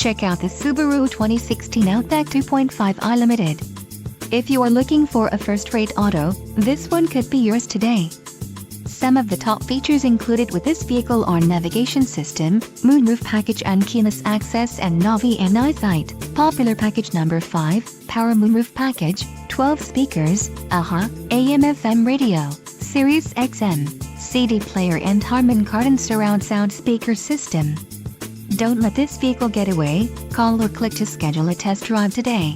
Check out the Subaru 2016 Outback 2.5i Limited. If you are looking for a first-rate auto, this one could be yours today. Some of the top features included with this vehicle are navigation system, moonroof package and keyless access and Navi and eyesight. Popular package number 5, power moonroof package, 12 speakers, AM/FM radio, Sirius XM, CD player and Harman Kardon surround sound speaker system. Don't let this vehicle get away. Call or click to schedule a test drive today.